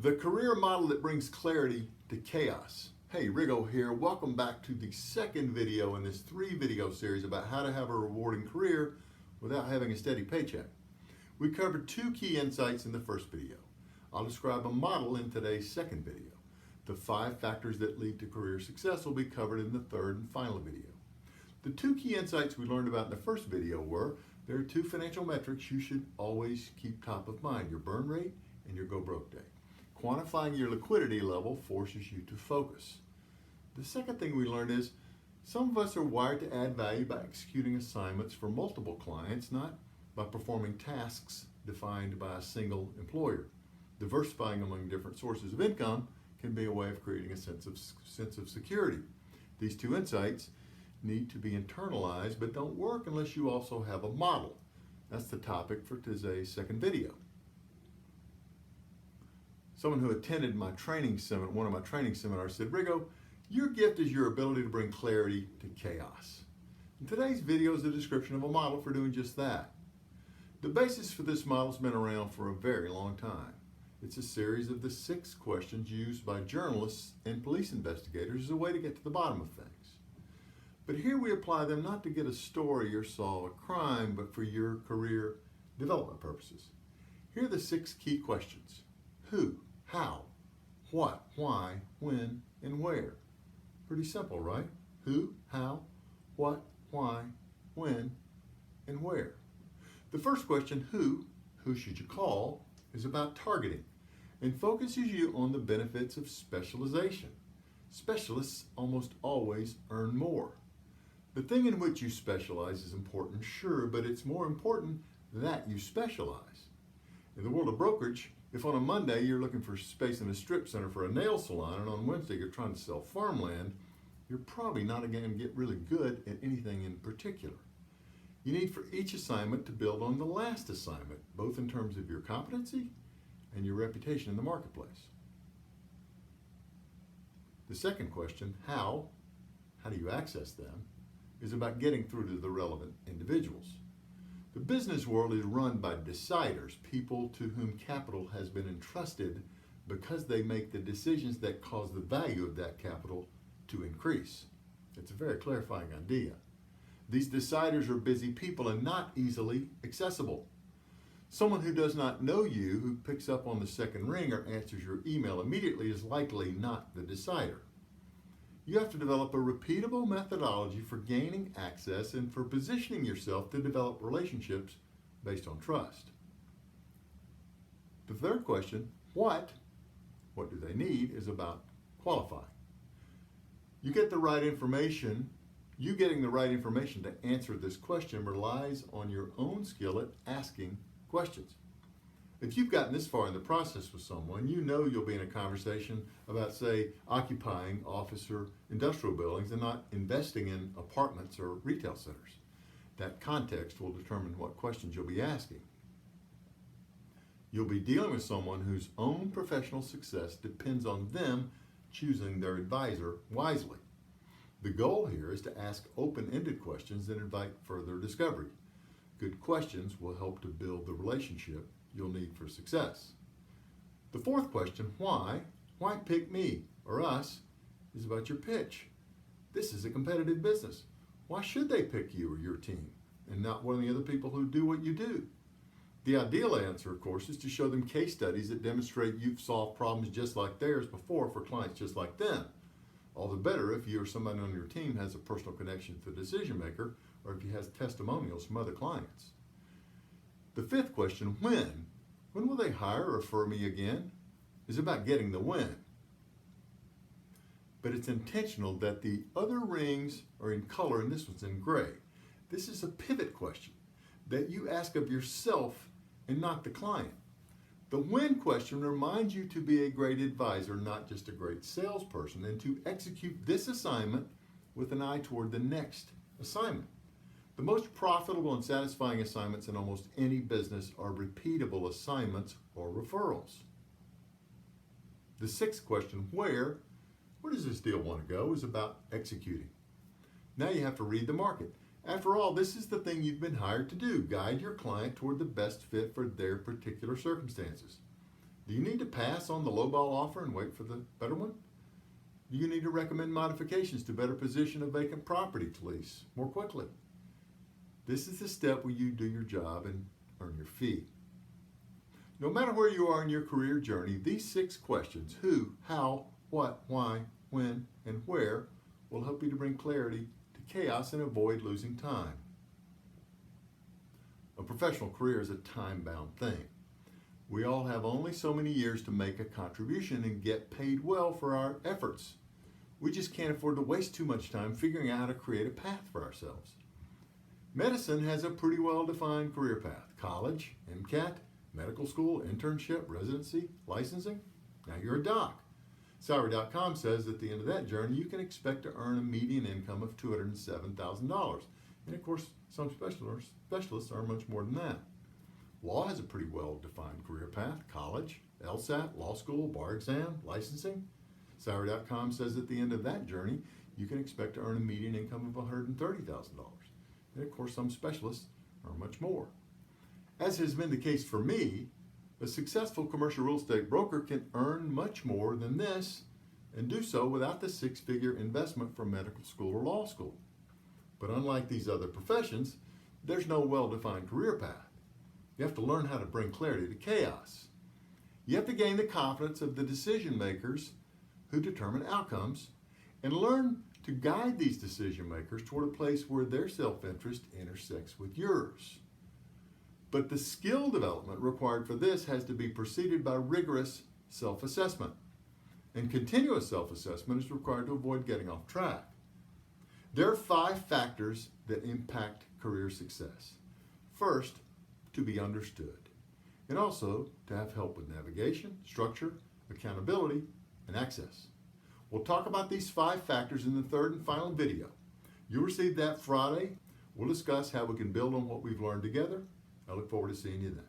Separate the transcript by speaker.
Speaker 1: The career model that brings clarity to chaos. Hey, Rigo here. Welcome back to the second video in this 3-video series about how to have a rewarding career without having a steady paycheck. We covered 2 key insights in the first video. I'll describe a model in today's second video. The 5 factors that lead to career success will be covered in the third and final video. The 2 key insights we learned about in the first video were there are 2 financial metrics you should always keep top of mind: your burn rate and your go broke day. Quantifying your liquidity level forces you to focus. The second thing we learned is some of us are wired to add value by executing assignments for multiple clients, not by performing tasks defined by a single employer. Diversifying among different sources of income can be a way of creating a sense of security. These 2 insights need to be internalized, but don't work unless you also have a model. That's the topic for today's second video. Someone who attended my training seminar, one of my training seminars, said, Rigo, your gift is your ability to bring clarity to chaos. And today's video is a description of a model for doing just that. The basis for this model has been around for a very long time. It's a series of the 6 questions used by journalists and police investigators as a way to get to the bottom of things. But here we apply them not to get a story or solve a crime, but for your career development purposes. Here are the 6 key questions. Who? How? What? Why? When? And where? Pretty simple, right? Who? How? What? Why? When? And where? The first question, who should you call, is about targeting and focuses you on the benefits of specialization. Specialists almost always earn more. The thing in which you specialize is important, sure, but it's more important that you specialize. In the world of brokerage, if on a Monday you're looking for space in a strip center for a nail salon and on Wednesday you're trying to sell farmland, you're probably not going to get really good at anything in particular. You need for each assignment to build on the last assignment, both in terms of your competency and your reputation in the marketplace. The second question, how do you access them, is about getting through to the relevant individuals. The business world is run by deciders, people to whom capital has been entrusted because they make the decisions that cause the value of that capital to increase. It's a very clarifying idea. These deciders are busy people and not easily accessible. Someone who does not know you, who picks up on the second ring or answers your email immediately, is likely not the decider. You have to develop a repeatable methodology for gaining access and for positioning yourself to develop relationships based on trust. The third question, what do they need, is about qualifying. You getting the right information to answer this question relies on your own skill at asking questions. If you've gotten this far in the process with someone, you know you'll be in a conversation about, say, occupying office or industrial buildings and not investing in apartments or retail centers. That context will determine what questions you'll be asking. You'll be dealing with someone whose own professional success depends on them choosing their advisor wisely. The goal here is to ask open-ended questions that invite further discovery. Good questions will help to build the relationship you'll need for success. The fourth question, why pick me or us, is about your pitch. This is a competitive business. Why should they pick you or your team and not one of the other people who do what you do? The ideal answer, of course, is to show them case studies that demonstrate you've solved problems just like theirs before for clients just like them. All the better if you or somebody on your team has a personal connection to the decision maker, or if he has testimonials from other clients. The fifth question, when will they hire or refer me again, is about getting the when. But it's intentional that the other rings are in color and this one's in gray. This is a pivot question that you ask of yourself and not the client. The when question reminds you to be a great advisor, not just a great salesperson, and to execute this assignment with an eye toward the next assignment. The most profitable and satisfying assignments in almost any business are repeatable assignments or referrals. The sixth question, where does this deal want to go, is about executing. Now you have to read the market. After all, this is the thing you've been hired to do: guide your client toward the best fit for their particular circumstances. Do you need to pass on the lowball offer and wait for the better one? Do you need to recommend modifications to better position a vacant property to lease more quickly? This is the step where you do your job and earn your fee. No matter where you are in your career journey, these 6 questions, who, how, what, why, when, and where, will help you to bring clarity to chaos and avoid losing time. A professional career is a time-bound thing. We all have only so many years to make a contribution and get paid well for our efforts. We just can't afford to waste too much time figuring out how to create a path for ourselves. Medicine has a pretty well-defined career path. College, MCAT, medical school, internship, residency, licensing. Now you're a doc. Salary.com says at the end of that journey, you can expect to earn a median income of $207,000. And of course, some specialists earn much more than that. Law has a pretty well-defined career path. College, LSAT, law school, bar exam, licensing. Salary.com says at the end of that journey, you can expect to earn a median income of $130,000. And of course, some specialists earn much more. As has been the case for me, a successful commercial real estate broker can earn much more than this and do so without the 6-figure investment from medical school or law school. But unlike these other professions, there's no well-defined career path. You have to learn how to bring clarity to chaos. You have to gain the confidence of the decision makers who determine outcomes and learn to guide these decision makers toward a place where their self-interest intersects with yours. But the skill development required for this has to be preceded by rigorous self-assessment. And continuous self-assessment is required to avoid getting off track. There are 5 factors that impact career success. First, to be understood, and also to have help with navigation, structure, accountability, and access. We'll talk about these 5 factors in the 3rd and final video. You'll receive that Friday. We'll discuss how we can build on what we've learned together. I look forward to seeing you then.